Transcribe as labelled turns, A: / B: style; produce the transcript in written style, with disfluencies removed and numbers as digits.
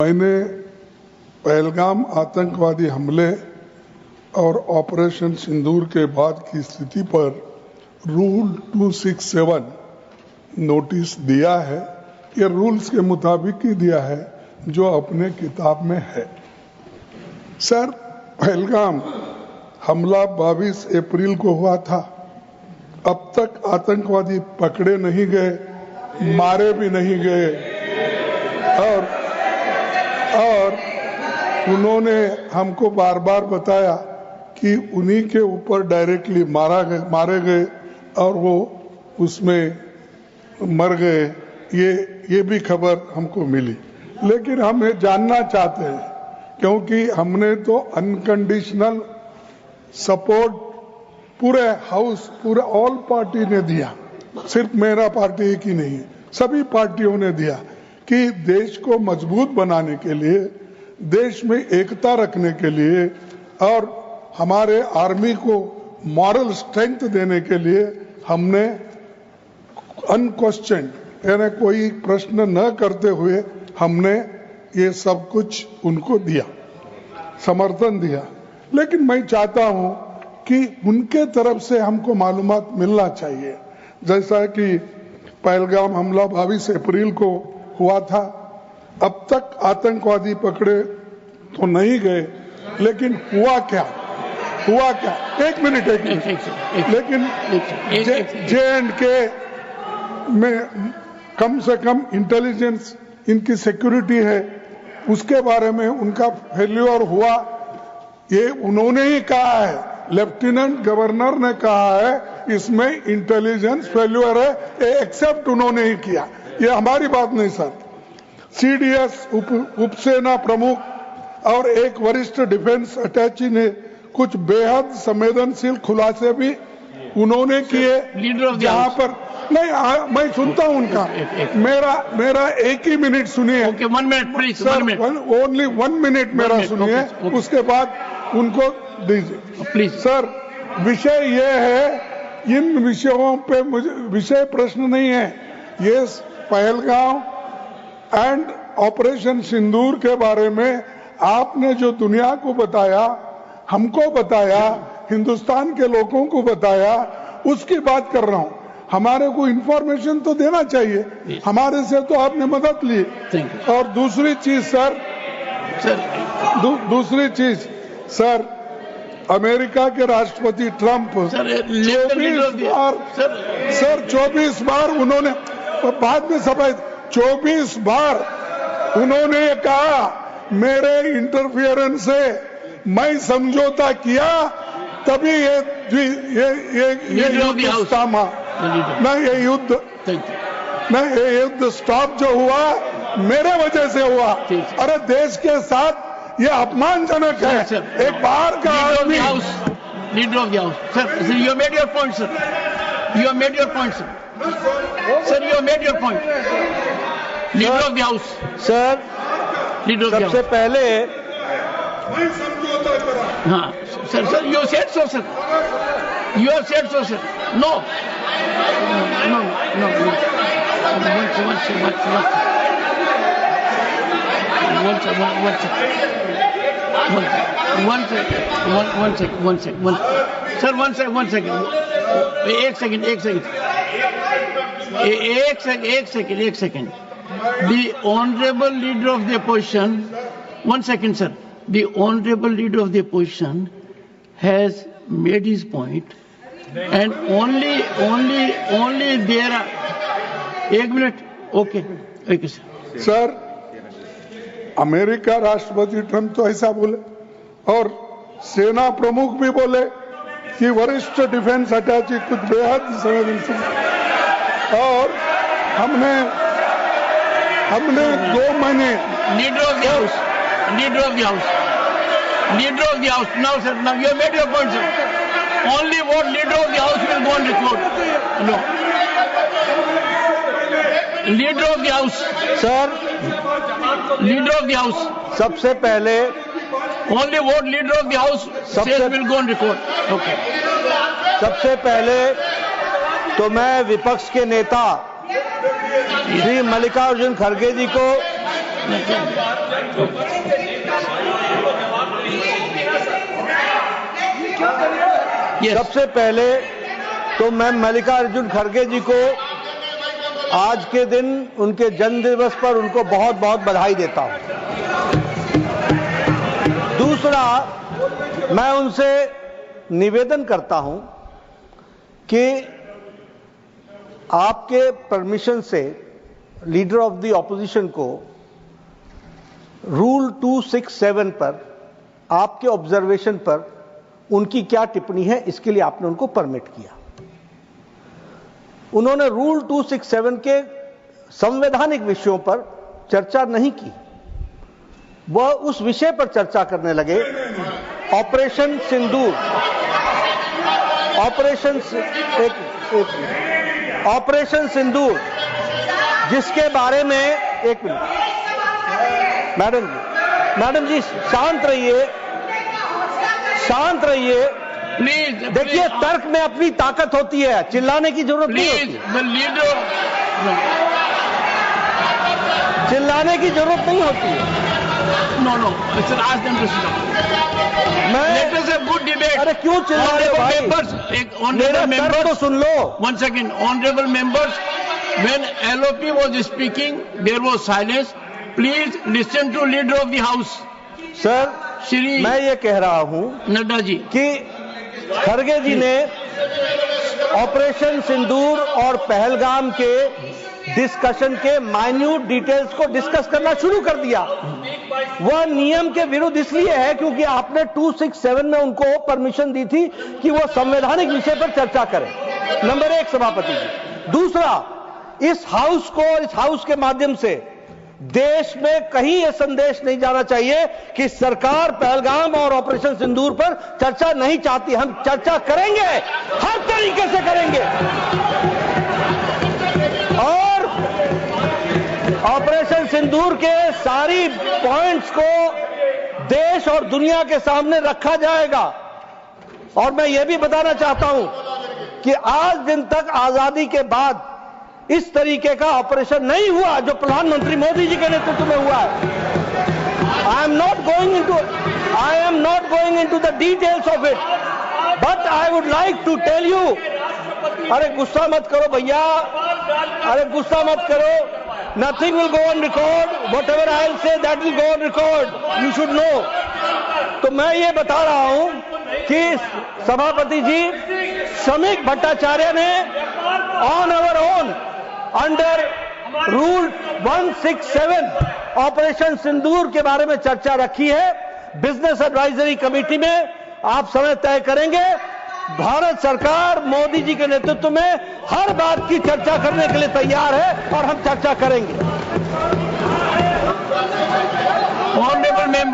A: मैंने पहलगाम आतंकवादी हमले और ऑपरेशन सिंदूर के बाद की स्थिति पर रूल 267 नोटिस दिया है। ये रूल्स के मुताबिक ही दिया है जो अपने किताब में है। सर, पहलगाम हमला 22 अप्रैल को हुआ था। अब तक आतंकवादी पकड़े नहीं गए, मारे भी नहीं गए और उन्होंने हमको बार बार बताया कि उन्हीं के ऊपर डायरेक्टली मारे गए और वो उसमें मर गए। ये भी खबर हमको मिली, लेकिन हम ये जानना चाहते हैं क्योंकि हमने तो अनकंडीशनल सपोर्ट पूरे हाउस, पूरे ऑल पार्टी ने दिया, सिर्फ मेरा पार्टी की नहीं, सभी पार्टियों ने दिया कि देश को मजबूत बनाने के लिए, देश में एकता रखने के लिए और हमारे आर्मी को मॉरल स्ट्रेंथ देने के लिए हमने अनक्वेश्चन यानी कोई प्रश्न न करते हुए हमने ये सब कुछ उनको दिया, समर्थन दिया। लेकिन मैं चाहता हूं कि उनके तरफ से हमको मालूमात मिलना चाहिए। जैसा कि पहलगाम हमला 22 अप्रैल को हुआ था, अब तक आतंकवादी पकड़े तो नहीं गए, लेकिन हुआ क्या? एक मिनट लेकिन J&K में कम से कम इंटेलिजेंस, इनकी सिक्योरिटी है, उसके बारे में उनका फेल्यूर हुआ, ये उन्होंने ही कहा है। लेफ्टिनेंट गवर्नर ने कहा है इसमें इंटेलिजेंस फेल्यूर है, एक्सेप्ट उन्होंने ही किया। ये हमारी बात नहीं सर। CDS उपसेना प्रमुख और एक वरिष्ठ डिफेंस अटैची ने कुछ बेहद संवेदनशील खुलासे भी उन्होंने किए, जहां पर नहीं मैं सुनता हूं उनका। मेरा एक ही मिनट सुनिए।
B: Okay, 1 minute please.
A: Sir, only 1 minute मेरा सुनिए, उसके बाद उनको दीजिए
B: प्लीज।
A: सर, विषय ये है, इन विषयों पे मुझे विषय प्रश्न नहीं है। ये पहलगाम एंड ऑपरेशन सिंदूर के बारे में आपने जो दुनिया को बताया, हमको बताया, हिंदुस्तान के लोगों को बताया, उसकी बात कर रहा हूं। हमारे को इंफॉर्मेशन तो देना चाहिए, हमारे से तो आपने मदद ली। और दूसरी चीज सर, अमेरिका के राष्ट्रपति ट्रंप 24 बार उन्होंने, बाद में सफाई, 24 बार उन्होंने कहा मेरे इंटरफियरेंस से मैं समझौता किया, तभी ये युद्ध थामा। नहीं, ये युद्ध स्टॉप जो हुआ मेरे वजह से हुआ। अरे देश के साथ ये अपमानजनक है। एक बाहर का आदमी।
B: Leader of the house, sir, you made your point sir, you made your point sir, you made your point. Leader of the house
C: sir, सबसे पहले
B: हाँ sir, you said so sir, you have said so sir. No, एक second. The honorable leader of the opposition, 1 second sir, the honorable leader of the opposition has made his point and only there are, 1 minute, okay
A: sir, America राष्ट्रपति Trump तो ऐसा बोले और सेना प्रमुख भी बोले कि वरिष्ठ डिफेंस अटैची कुछ बेहद संवेदनशील, और हमने 2 महीने।
B: Leader of the house, now sir, now you have made your point sir. Only what leader of the house will go on record. No, leader of the house,
C: sir,
B: leader of the house,
C: सबसे पहले
B: only what leader of the house says will go on record. Okay.
C: सबसे पहले तो मैं विपक्ष के नेता श्री मल्लिकार्जुन खड़गे जी को
B: Yes.
C: सबसे पहले तो मैं मल्लिकार्जुन खड़गे जी को आज के दिन उनके जन्म दिवस पर उनको बहुत बहुत बधाई देता हूं। दूसरा, मैं उनसे निवेदन करता हूं कि आपके परमिशन से लीडर ऑफ द ऑपोजिशन को रूल 267 पर आपके ऑब्जर्वेशन पर उनकी क्या टिप्पणी है, इसके लिए आपने उनको परमिट किया। उन्होंने रूल 267 के संवैधानिक विषयों पर चर्चा नहीं की, वह उस विषय पर चर्चा करने लगे, ऑपरेशन सिंदूर, ऑपरेशन सिंदूर, जिसके बारे में एक मिनट मैडम जी शांत रहिए, शांत रहिए।
B: प्लीज
C: देखिए, तर्क में अपनी ताकत होती है, चिल्लाने की जरूरत नहीं होती, चिल्लाने की जरूरत नहीं होती है।
B: No, sir, ask them to stop. Let us have good debate.
C: अरे क्यों चिल्ला रहे हो भाई?
B: Honorable
C: मेरा तर्क तो सुन लो।
B: One second, honorable members, when LOP was speaking, there was silence. Please listen to leader of the house.
C: Sir,
B: Shri
C: मैं ये कह रहा हूं
B: नड्डा जी
C: कि खड़गे जी ने ऑपरेशन सिंदूर और पहलगाम के डिस्कशन के माइन्यूट डिटेल्स को डिस्कस करना शुरू कर दिया। वह नियम के विरुद्ध इसलिए है क्योंकि आपने 267 में उनको परमिशन दी थी कि वो संवैधानिक विषय पर चर्चा करें। नंबर एक, सभापति जी। दूसरा, इस हाउस को और इस हाउस के माध्यम से देश में कहीं यह संदेश नहीं जाना चाहिए कि सरकार पहलगाम और ऑपरेशन सिंदूर पर चर्चा नहीं चाहती। हम चर्चा करेंगे, हर तरीके से करेंगे, और ऑपरेशन सिंदूर के सारी पॉइंट्स को देश और दुनिया के सामने रखा जाएगा। और मैं यह भी बताना चाहता हूं कि आज दिन तक आजादी के बाद इस तरीके का ऑपरेशन नहीं हुआ जो प्रधानमंत्री मोदी जी के नेतृत्व में हुआ है। I am not going into the details of it, but I would like to tell you, अरे गुस्सा मत करो भैया, अरे गुस्सा मत करो, nothing will go on record, whatever I will say that will go on record, you should know। तो मैं ये बता रहा हूं कि सभापति जी श्रमिक भट्टाचार्य ने on our own under rule 167 operation Sindoor के बारे में चर्चा रखी है। बिजनेस एडवाइजरी कमेटी में आप समय तय करेंगे। भारत सरकार मोदी जी के नेतृत्व में हर बात की चर्चा करने के लिए तैयार है और हम चर्चा करेंगे।
B: Honourable member